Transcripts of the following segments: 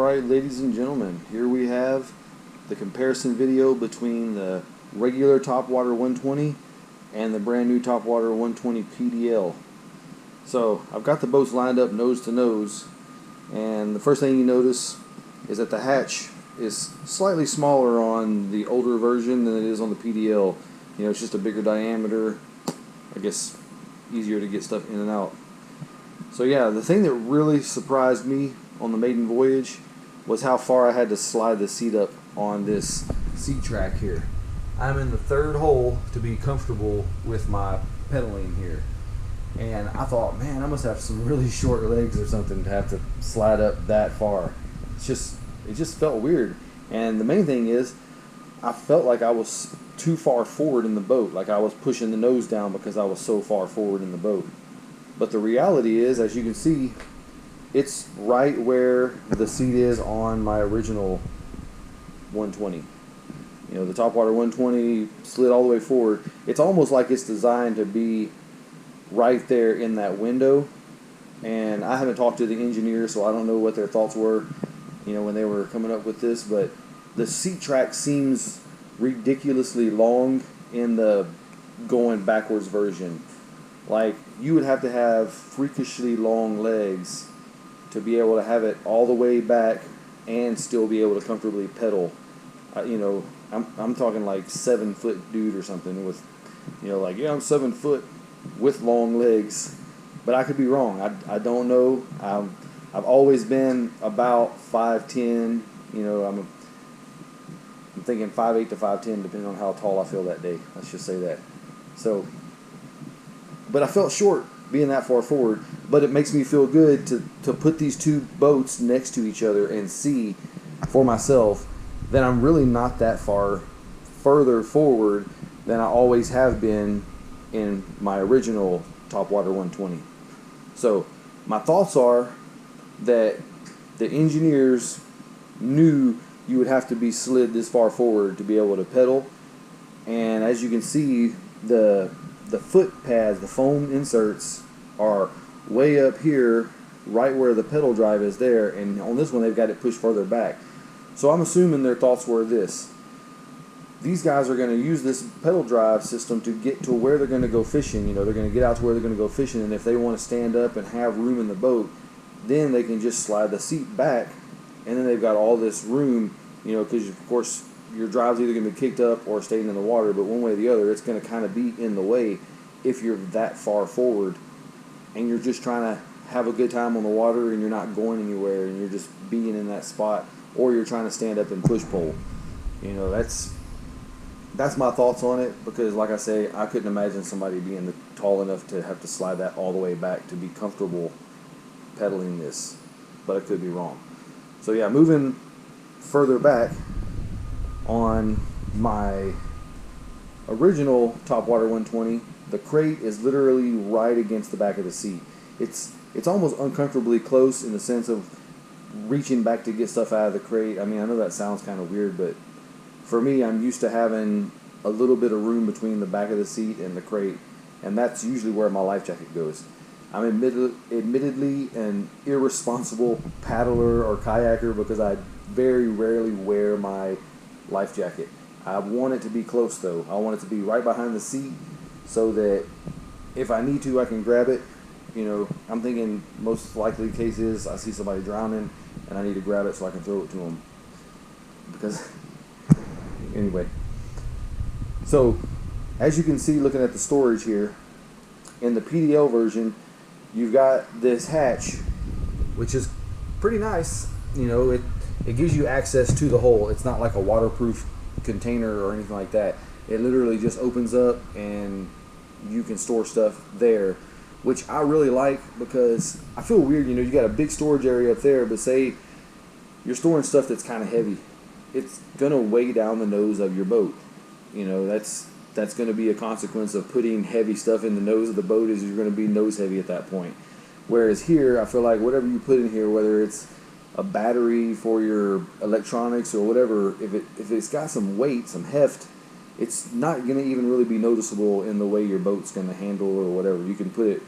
Alright, ladies and gentlemen, here we have the comparison video between the regular Topwater 120 and the brand new Topwater 120 PDL. So I've got the boats lined up nose to nose, and the first thing you notice is that the hatch is slightly smaller on the older version than it is on the PDL. You know, it's just a bigger diameter, I guess easier to get stuff in and out. So yeah, the thing that really surprised me on the maiden voyage was how far I had to slide the seat up on this seat track here. I'm in the third hole to be comfortable with my pedaling here, and I thought, man, I must have some really short legs or something to have to slide up that far. It just felt weird. And the main thing is, I felt like I was too far forward in the boat, like I was pushing the nose down because I was so far forward in the boat. But the reality is, as you can see, it's right where the seat is on my original 120. You know, the Topwater 120 slid all the way forward. It's almost like it's designed to be right there in that window. And I haven't talked to the engineer, so I don't know what their thoughts were, you know, when they were coming up with this. But the seat track seems ridiculously long in the going backwards version. Like, you would have to have freakishly long legs to be able to have it all the way back and still be able to comfortably pedal. You know, I'm talking like 7-foot dude or something with, you know, like, yeah, I'm 7 foot with long legs, but I could be wrong. I don't know. I've always been about 5'10". You know, I'm thinking 5'8" to 5'10", depending on how tall I feel that day. Let's just say that. So, but I felt short being that far forward, but it makes me feel good to put these two boats next to each other and see for myself that I'm really not that far further forward than I always have been in my original Topwater 120. So my thoughts are that the engineers knew you would have to be slid this far forward to be able to pedal, and as you can see, the foot pads, the foam inserts, are way up here, right where the pedal drive is there, and on this one they've got it pushed further back. So I'm assuming their thoughts were this: these guys are going to use this pedal drive system to get to where they're going to go fishing. You know, they're going to get out to where they're going to go fishing, and if they want to stand up and have room in the boat, then they can just slide the seat back, and then they've got all this room, you know, because of course your drive's either going to be kicked up or staying in the water, but one way or the other, it's going to kind of be in the way if you're that far forward and you're just trying to have a good time on the water and you're not going anywhere and you're just being in that spot, or you're trying to stand up and push pole. You know, that's my thoughts on it, because like I say, I couldn't imagine somebody being tall enough to have to slide that all the way back to be comfortable pedaling this, but I could be wrong. So yeah, moving further back, on my original Topwater 120, the crate is literally right against the back of the seat. It's almost uncomfortably close in the sense of reaching back to get stuff out of the crate. I mean, I know that sounds kind of weird, but for me, I'm used to having a little bit of room between the back of the seat and the crate, and that's usually where my life jacket goes. I'm admittedly an irresponsible paddler or kayaker because I very rarely wear my life jacket. I want it to be close though. I want it to be right behind the seat so that if I need to, I can grab it. You know, I'm thinking most likely case is I see somebody drowning and I need to grab it so I can throw it to them. Because, anyway. So, as you can see looking at the storage here, in the PDL version, you've got this hatch, which is pretty nice. You know, it gives you access to the hole. It's not like a waterproof container or anything like that. It literally just opens up and you can store stuff there, which I really like, because I feel weird, you know, you got a big storage area up there, but say you're storing stuff that's kind of heavy. It's going to weigh down the nose of your boat. You know, that's going to be a consequence of putting heavy stuff in the nose of the boat, is you're going to be nose heavy at that point. Whereas here, I feel like whatever you put in here, whether it's a battery for your electronics or whatever, if it's got some weight, some heft, it's not going to even really be noticeable in the way your boat's going to handle or whatever. You can put it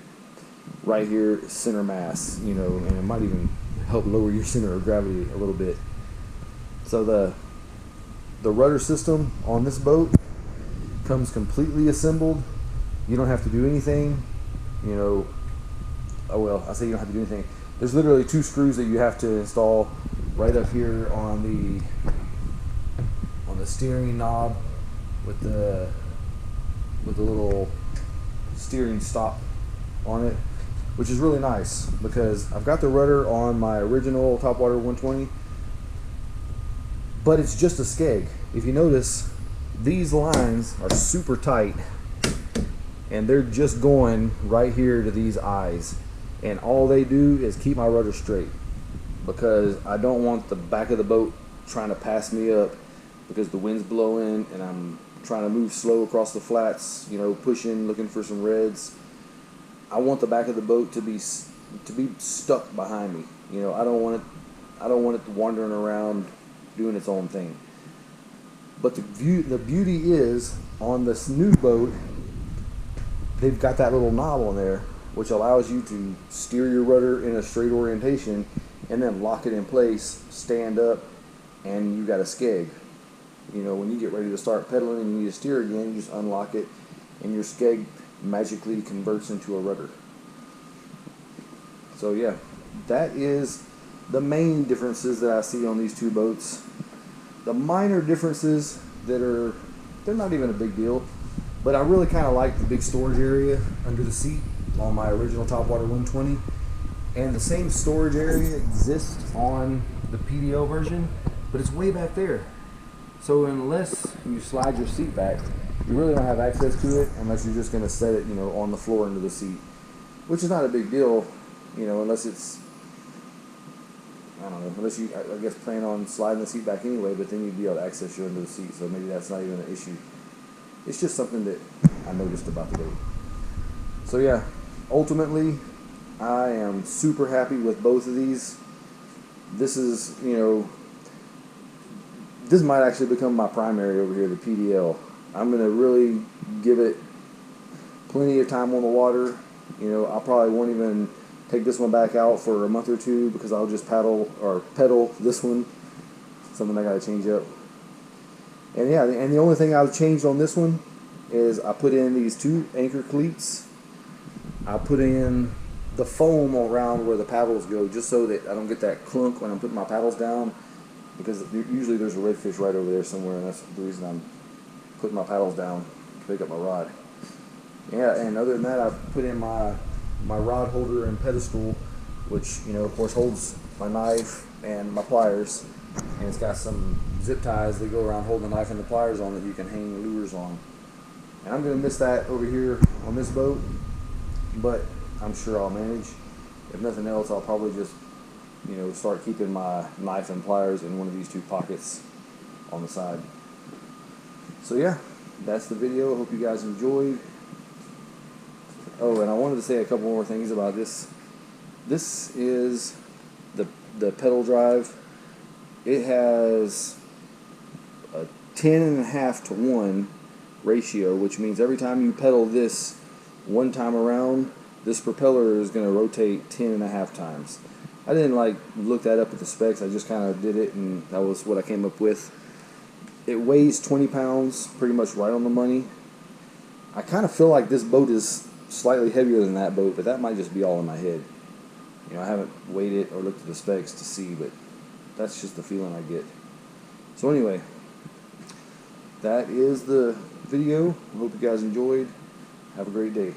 right here, center mass, you know, and it might even help lower your center of gravity a little bit. So the rudder system on this boat comes completely assembled. You don't have to do anything, you know. Oh well, I say you don't have to do anything. There's literally 2 screws that you have to install right up here on the steering knob with the little steering stop on it, which is really nice because I've got the rudder on my original Topwater 120, but it's just a skeg. If you notice, these lines are super tight and they're just going right here to these eyes, and all they do is keep my rudder straight because I don't want the back of the boat trying to pass me up because the wind's blowing and I'm trying to move slow across the flats, you know, pushing, looking for some reds. I want the back of the boat to be stuck behind me. You know, I don't want it wandering around doing its own thing. But the beauty is on this new boat, they've got that little knob on there which allows you to steer your rudder in a straight orientation and then lock it in place, stand up, and you got a skeg. You know, when you get ready to start pedaling and you need to steer again, you just unlock it and your skeg magically converts into a rudder. So yeah, that is the main differences that I see on these 2 boats. The minor differences they're not even a big deal, but I really kind of like the big storage area under the seat on my original Topwater 120, and the same storage area exists on the PDL version, but it's way back there. So unless you slide your seat back, you really don't have access to it unless you're just going to set it, you know, on the floor under the seat, which is not a big deal, you know, unless it's, I don't know, unless you, I guess, plan on sliding the seat back anyway, but then you'd be able to access your under the seat, so maybe that's not even an issue. It's just something that I noticed about the boat. So yeah, ultimately, I am super happy with both of these. This is, you know, this might actually become my primary over here, the PDL. I'm going to really give it plenty of time on the water. You know, I probably won't even take this one back out for a month or 2 because I'll just pedal this one. Something I got to change up. And yeah, and the only thing I've changed on this one is I put in these 2 anchor cleats. I put in the foam around where the paddles go just so that I don't get that clunk when I'm putting my paddles down, because usually there's a redfish right over there somewhere, and that's the reason I'm putting my paddles down to pick up my rod. Yeah, and other than that, I've put in my rod holder and pedestal, which, you know, of course holds my knife and my pliers, and it's got some zip ties that go around holding the knife and the pliers on that you can hang lures on. And I'm going to miss that over here on this boat, but I'm sure I'll manage. If nothing else, I'll probably just, you know, start keeping my knife and pliers in one of these 2 pockets on the side. So yeah, that's the video. I hope you guys enjoyed. Oh, and I wanted to say a couple more things about this. This is the pedal drive. It has a 10.5 to 1 ratio, which means every time you pedal this one time around, this propeller is going to rotate 10.5 times. I didn't look that up at the specs. I just kind of did it, and that was what I came up with. It weighs 20 pounds, pretty much right on the money. I kind of feel like this boat is slightly heavier than that boat, but that might just be all in my head. You know, I haven't weighed it or looked at the specs to see, but that's just the feeling I get. So anyway, that is the video. I hope you guys enjoyed. Have a great day.